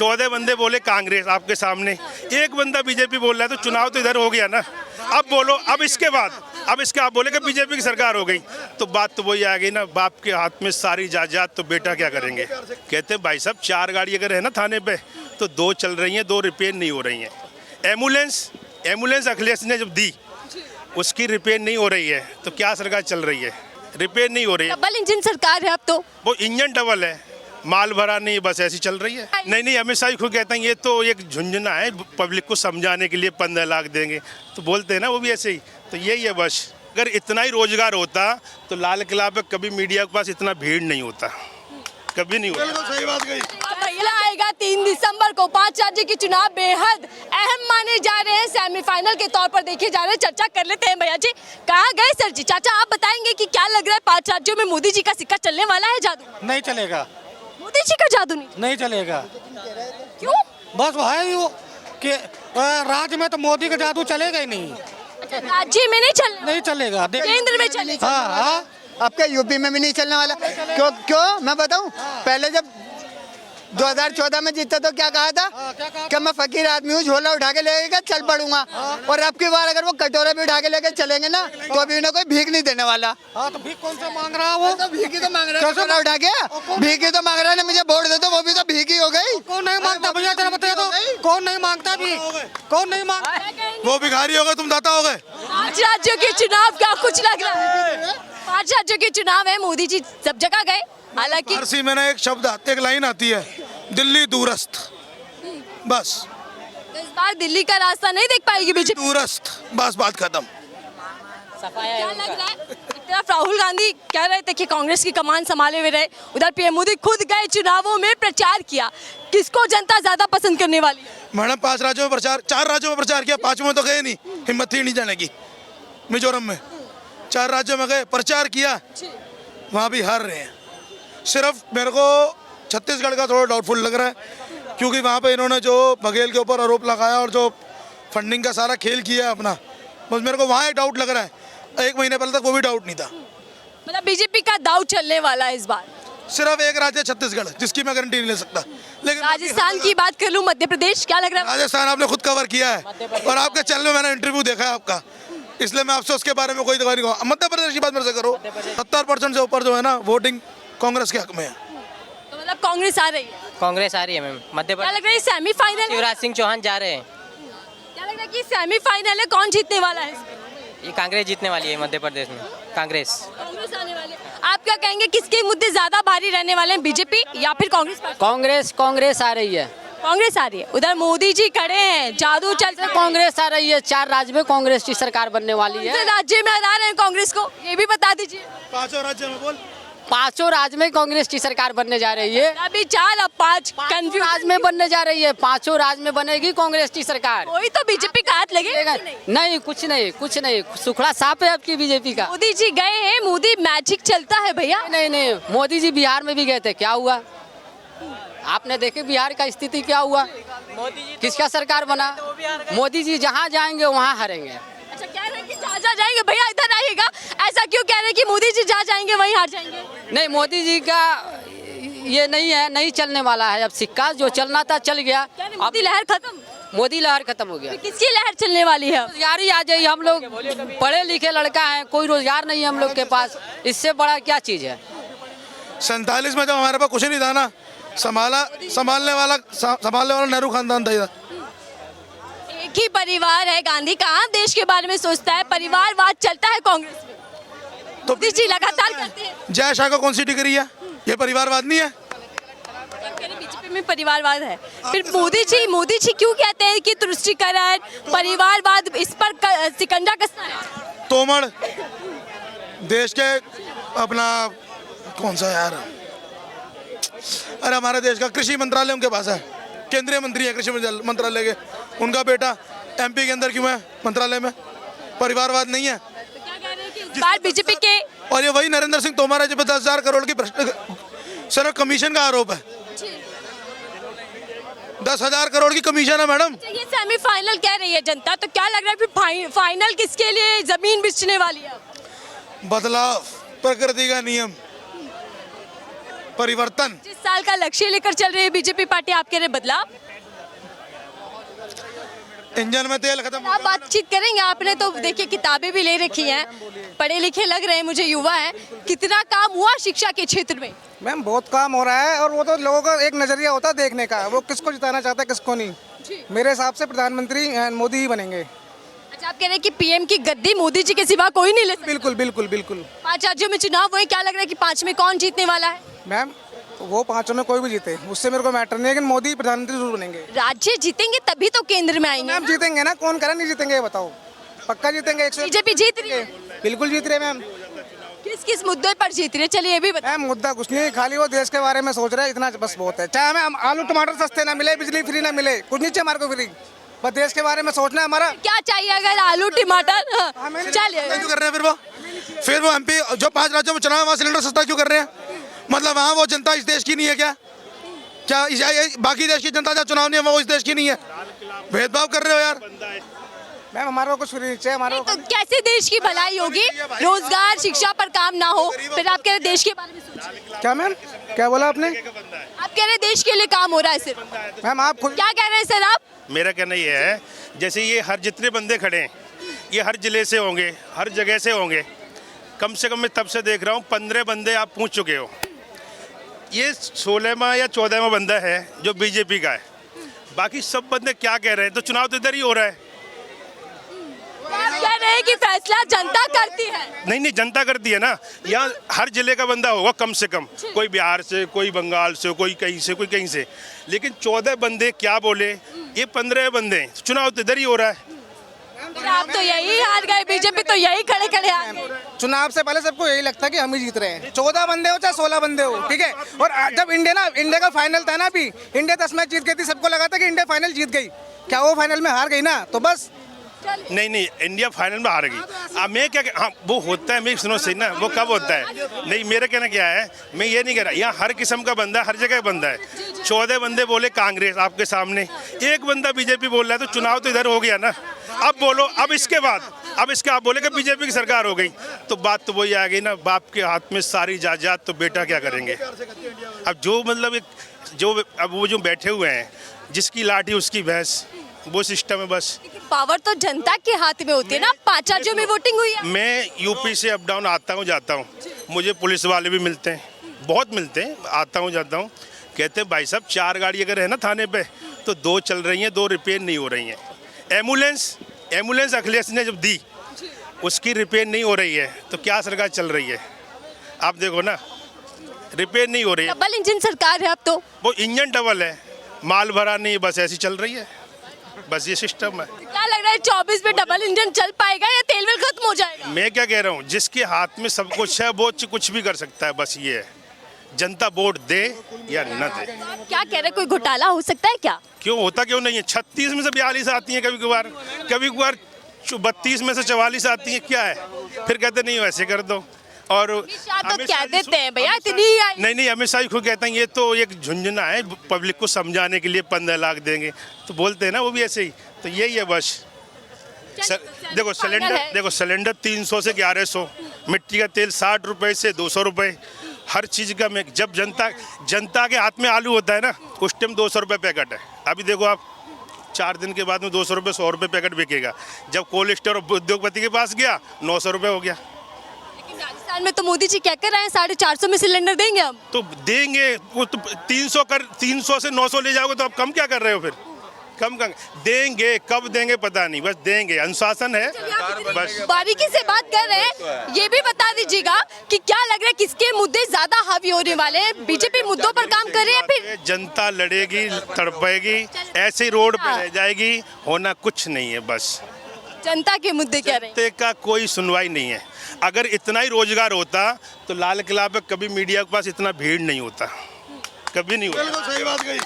14 बंदे बोले कांग्रेस आपके सामने, एक बंदा बीजेपी बोल रहा है, तो चुनाव तो इधर हो गया ना। अब बोलो, अब इसके आप बोले कि बीजेपी की सरकार हो गई, तो बात तो वही आ गई ना, बाप के हाथ में सारी जायदाद, तो बेटा क्या करेंगे। कहते भाई साहब 4 गाड़ी अगर है ना थाने पे, तो 2 चल रही हैं, 2 रिपेयर नहीं हो रही हैं। एम्बुलेंस अखिलेश ने जब दी, उसकी रिपेयर नहीं हो रही है, तो क्या सरकार चल रही है, रिपेयर नहीं हो रही है। डबल इंजन सरकार है अब तो। वो इंजन डबल है, माल भरा नहीं, बस ऐसी चल रही है। नहीं हमें शाही खुद कहते हैं ये तो एक झुंझुना है, पब्लिक को समझाने के लिए 15 लाख देंगे, तो बोलते हैं ना वो भी ऐसे ही, तो यही है बस। अगर इतना ही रोजगार होता तो लाल किला पे कभी मीडिया के पास इतना भीड़ नहीं होता, कभी नहीं होता। सही बात कही। पहला आएगा 3 दिसंबर को। 5 राज्य के चुनाव बेहद अहम माने जा रहे हैं, सेमीफाइनल के तौर पर देखे जा रहे हैं। चर्चा कर लेते हैं भैया जी, कहाँ गए सर जी? चाचा आप बताएंगे कि क्या लग रहा है, 5 राज्यों में मोदी जी का सिक्का चलने वाला है? जादू नहीं चलेगा, मोदी जी का जादू नहीं चलेगा। क्यों? बस वो है वो कि राज्य में तो मोदी का जादू चलेगा ही नहीं। राज्य में नहीं चलेगा, केंद्र में चलेगा। हाँ, आपके यूपी में भी नहीं चलने वाला। क्यों मैं बताऊं, पहले जब 2014 में जीता तो क्या कहा था कि मैं फकीर आदमी हूँ, झोला उठा के लेके चल पड़ूंगा, और अब की बार अगर वो कटोरे भी उठा के लेके चलेंगे ना, तो अभी उन्हें कोई भीख नहीं देने वाला। तो भीख कौन सा मांग रहा है वो? तो भीख ही तो मांग रहा है, झोला उठा के भीख ही तो मांग रहा है। मुझे वोट दे दो, वो भी तो भीख ही हो गई। कौन नहीं मांगता भैया, जरा बताइए तो, कौन नहीं मांगता भी? कौन नहीं मांगता? वो भिखारी हो गए, तुम दाता हो गए। 5 राज्यों के चुनाव क्या कुछ लग रहा है? 5 राज्यों के चुनाव है, मोदी जी सब जगह गए, हालांकि फारसी में ना एक शब्द एक लाइन आती है, दिल्ली दूरस्थ, बस इस बार दिल्ली का रास्ता नहीं देख पाएगी बीजेपी। दूरस्थ, बस बात खत्म। क्या लग रहा है? एक तरफ राहुल गांधी कह रहे थे कि कांग्रेस की कमान संभाले हुए रहे, उधर पीएम मोदी खुद गए चुनावों में प्रचार किया। किसको जनता ज्यादा पसंद करने वाली है? मैडम 5 राज्यों में प्रचार, 4 राज्यों में प्रचार किया, 5 में तो गए नहीं, हिम्मत थी नहीं जाने की। मिजोरम में 4 राज्यों में गए, प्रचार किया, वहाँ भी हार रहे हैं। सिर्फ मेरे को छत्तीसगढ़ का थोड़ा डाउटफुल लग रहा है, क्योंकि वहाँ पे इन्होंने जो बघेल के ऊपर आरोप लगाया और जो फंडिंग का सारा खेल किया है अपना, बस मेरे को वहाँ एक डाउट लग रहा है। 1 महीने पहले तक वो भी डाउट नहीं था। मतलब बीजेपी का दाव चलने वाला है इस बार। सिर्फ एक राज्य छत्तीसगढ़, जिसकी मैं गारंटी नहीं ले सकता। लेकिन राजस्थान की बात कर लूं, मध्य प्रदेश, क्या लग रहा है? राजस्थान आपने खुद कवर किया है, और आपके चैनल में मैंने इंटरव्यू देखा है आपका, इसलिए मैं आपसे उसके बारे में कोई दवा नहीं कहूँगा। मध्य प्रदेश की बात मेरे से करो, 70% से ऊपर जो है ना वोटिंग कांग्रेस के हक में है। तो मतलब कांग्रेस आ रही है? कांग्रेस आ रही है मैम मध्य क्या प्रदेश। लग रहा है सेमीफाइनल? शिवराज सिंह चौहान जा रहे हैं। क्या लग रहा है कि सेमीफाइनल है, कौन जीतने वाला है? ये कांग्रेस जीतने वाली है मध्य प्रदेश में, कांग्रेस आने वाले। आप क्या कहेंगे, किसके मुद्दे ज्यादा भारी रहने वाले हैं, बीजेपी या फिर कांग्रेस? कांग्रेस आ रही है। कांग्रेस आ रही है, उधर मोदी जी खड़े हैं, जादू चल रहा है। कांग्रेस आ रही है, 4 राज्य में कांग्रेस की सरकार बनने वाली है। राज्य में हरा रहे हैं कांग्रेस को, ये भी बता दीजिए। 5 राज्य में बोल, 5 राज्य में कांग्रेस की सरकार बनने जा रही है। अभी 4 अब 5 कंफ्यूज राज्य में बनने जा रही है, 5 राज्य में बनेगी कांग्रेस की सरकार। कोई तो बीजेपी का हाथ लगेगा नहीं, कुछ नहीं, सुखड़ा साफ है आपकी बीजेपी का। मोदी जी गए हैं, मोदी मैजिक चलता है भैया। नहीं, मोदी जी बिहार में भी गए थे, क्या हुआ? आपने देखे बिहार का स्थिति क्या हुआ? किसका सरकार बना? मोदी जी जहाँ जाएंगे वहाँ हारेंगे। अच्छा, कह रहे हैं कि जहाँ जाएंगे भैया इधर आइएगा, ऐसा क्यों कह रहे हैं कि मोदी जी जहाँ जाएंगे वहीं हार जाएंगे? नहीं, मोदी जी का ये नहीं है, नहीं चलने वाला है। अब सिक्का जो चलना था चल गया, मोदी लहर खत्म। मोदी लहर खत्म हो गया। किसकी लहर चलने वाली है? रोजगारी आ जाए, हम लोग पढ़े लिखे लड़का हैं, कोई रोजगार नहीं है हम लोग के पास, इससे बड़ा क्या चीज है? 47 में जब हमारे पास कुछ नहीं था ना, संभालने वाला नेहरू खानदान था। एक ही परिवार है, गांधी कहाँ देश के बारे में सोचता है? परिवारवाद चलता है कांग्रेस में, तो मोदी जी लगातार करते हैं। जय शाह को कौन सी डिग्री है? ये परिवारवाद नहीं है? बीजेपी में परिवारवाद है, फिर मोदी जी क्यों कहते हैं कि तुष्टीकरण, परिवारवाद, इस पर शिकंजा कसना है? तोमर देश के अपना कौन सा यार, अरे हमारे देश का कृषि मंत्रालय उनके पास है, केंद्रीय मंत्री है कृषि मंत्रालय के, उनका बेटा MP के अंदर क्यों है मंत्रालय में? परिवारवाद नहीं है? बार बीजेपी के, और ये वही नरेंद्र सिंह तोमर है जो 10,000 करोड़ की सिर्फ कमीशन का आरोप है। 10,000 करोड़ की कमीशन है मैडम। ये सेमीफाइनल कह रही है जनता, तो क्या लग रहा है फिर फाइनल किसके लिए जमीन बेचने वाली है? बदलाव, प्रकृति का नियम, परिवर्तन। जिस साल का लक्ष्य लेकर चल रही है बीजेपी पार्टी, आपके लिए बदलाव? इंजन में तेल खत्म। आप बातचीत करेंगे, आपने तो देखिए किताबें भी ले रखी हैं, पढ़े लिखे लग रहे हैं मुझे, युवा है, कितना काम हुआ शिक्षा के क्षेत्र में? मैम बहुत काम हो रहा है, और वो तो लोगों का एक नजरिया होता है देखने का, वो किसको जिताना चाहता है किसको नहीं। मेरे हिसाब से प्रधानमंत्री मोदी ही बनेंगे। अच्छा, आप कह रहे हैं कि पीएम की गद्दी मोदी जी के सिवा कोई नहीं ले सकता? बिल्कुल बिल्कुल बिल्कुल। 5 राज्यों में चुनाव हुए, क्या लग रहा है कि 5 में कौन जीतने वाला है? मैम वो 5 में कोई भी जीते उससे मेरे को मैटर नहीं, लेकिन मोदी प्रधानमंत्री जरूर बनेंगे। राज्य जीतेंगे तभी तो केंद्र में आएंगे। मैम जीतेंगे ना, कौन करा नहीं जीतेंगे ये बताओ? पक्का जीतेंगे। बीजेपी जीत रही है? बिल्कुल जीत रहे मैम। किस किस मुद्दे पर जीत रही है, चलिए ये भी बताएं। मैम मुद्दा कुछ नहीं, खाली वो देश के बारे में सोच रहे हैं, इतना बस बहुत है। चाहे हमें आलू टमाटर सस्ते ना मिले, बिजली फ्री ना मिले, कुछ नहीं चाहिए हमारे को फ्री, बस देश के बारे में सोचना है हमारा। क्या चाहिए अगर आलू टमाटर? चलिए, क्यों कर रहे हैं फिर वो एमपी जो 5 राज्यों में चुनाव है, वहाँ सिलेंडर सस्ता क्यों कर रहे हैं? मतलब वहाँ वो जनता इस देश की नहीं है क्या? बाकी देश की जनता जब चुनाव नहीं है वो इस देश की नहीं है? भेदभाव कर रहे हो यार। मैम हमारा कुछ फ्री चाहिए हमारा। तो कैसे देश की भलाई होगी? रोजगार शिक्षा पर काम ना हो, फिर आप कह रहे देश के बारे में सोचिए। क्या मैम, क्या बोला आपने? आप कह रहे देश के लिए काम हो रहा है सिर्फ। मैम आप खुद क्या कह रहे हैं सर आप? मेरा कहना ये है, जैसे ये हर जितने बंदे खड़े हैं ये हर जिले से होंगे, हर जगह से होंगे। कम से कम मैं तब से देख रहा हूँ 15 बंदे आप पूछ चुके हो। ये 16वां या 14वां बंदा है जो बीजेपी का है। बाकी सब बंदे क्या कह रहे हैं? तो चुनाव तो इधर ही हो रहा है। आप कह रहे हैं कि फैसला जनता करती है? नहीं, जनता करती है ना। यहाँ हर जिले का बंदा होगा कम से कम, कोई बिहार से, कोई बंगाल से, कोई कहीं से, कोई कहीं से। लेकिन 14 बंदे क्या बोले, ये 15 बंदे, चुनाव तो इधर ही हो रहा है। आप तो यही हार गए, बीजेपी तो यही खड़े खड़े हार गए। चुनाव से पहले सबको यही लगता है कि हम ही जीत रहे हैं, 14 बंदे हो चाहे 16 बंदे हो, ठीक है। और जब इंडिया का फाइनल था ना, अभी इंडिया 10 मैच जीत गई थी, सबको लगा था कि इंडिया फाइनल जीत गई। क्या वो फाइनल में हार गई ना? तो बस नहीं, इंडिया फाइनल में हार गई। अब मैं क्या, हाँ वो होता है, मैं सुनो सही ना, वो कब होता है? नहीं, मेरा कहना क्या है, मैं ये नहीं कह रहा, यहाँ हर किस्म का बंदा, हर जगह बंदा है। 14 बंदे बोले कांग्रेस आपके सामने, एक बंदा बीजेपी बोल रहा है, तो चुनाव तो इधर हो गया ना। अब बोलो, अब इसके आप बोले कि बीजेपी की सरकार हो गई, तो बात तो वही आ गई ना, बाप के हाथ में सारी जायदाद, तो बेटा क्या करेंगे? अब जो मतलब अब वो जो बैठे हुए हैं, जिसकी लाठी उसकी भैंस, वो सिस्टम है बस। पावर तो जनता के हाथ में होती है ना। 5 राज्यों में वोटिंग हुई है। मैं यूपी से अप डाउन आता हूँ जाता हूँ, मुझे पुलिस वाले भी मिलते हैं, बहुत मिलते हैं, आता हूँ जाता हूँ। कहते हैं भाई साहब 4 गाड़ी अगर है ना थाने पे, तो 2 चल रही हैं, 2 रिपेयर नहीं हो रही हैं। एम्बुलेंस अखिलेश ने जब दी, उसकी रिपेयर नहीं हो रही है, तो क्या सरकार चल रही है? आप देखो ना, रिपेयर नहीं हो रही है। डबल इंजन सरकार है अब तो। वो इंजन डबल है, माल भरा नहीं, बस ऐसी चल रही है, बस ये सिस्टम है। क्या लग रहा है 24 में डबल इंजन चल पाएगा या तेल वेल खत्म हो जाएगा? मैं क्या कह रहा हूँ, जिसके हाथ में सब कुछ है वो कुछ भी कर सकता है, बस ये है। जनता वोट दे या न दे। क्या कह रहे, कोई घोटाला हो सकता है क्या? क्यों होता क्यों नहीं है? 36 में से 42 आती हैं, कभी कभार 32 में से 44 आती हैं, क्या है? फिर कहते नहीं वैसे कर दो। और तो कह देते हैं भैया इतनी आई। नहीं, अमित शाह खुद कहते हैं ये तो एक झुंझुना है, पब्लिक को समझाने के लिए 15 लाख देंगे, तो बोलते हैं ना वो भी ऐसे ही। तो यही है बस। देखो सिलेंडर 300 से 1100, मिट्टी का तेल 60 रुपए से 200 रुपए, हर चीज़ का में जब जनता के हाथ में आलू होता है ना, उस टाइम 200 रुपये पैकेट है। अभी देखो आप 4 दिन के बाद में 200 रुपये 100 रुपये पैकेट बिकेगा। जब कोल्ड स्टोर उद्योगपति के पास गया 900 रुपये हो गया। राजस्थान में तो मोदी जी क्या कर रहे हैं, 450 में सिलेंडर देंगे हम। तो देंगे, वो तो 300 से 900 ले जाओगे, तो आप कम क्या कर रहे हो? फिर कम देंगे, कब देंगे पता नहीं, बस देंगे, अनुशासन है बस। बारीकी से बात कर रहे हैं, ये भी बता दीजिएगा कि क्या लग रहा है किसके मुद्दे ज्यादा हावी होने वाले हैं? बीजेपी मुद्दों पर काम कर रही है, फिर जनता लड़ेगी, तड़पेगी, ऐसे ही रोड पे रह जाएगी, होना कुछ नहीं है बस। जनता के मुद्दे क्या रहे? जनता का कोई सुनवाई नहीं है। अगर इतना ही रोजगार होता तो लाल किला पे कभी मीडिया के पास इतना भीड़ नहीं होता, कभी नहीं होता। सही बात कही।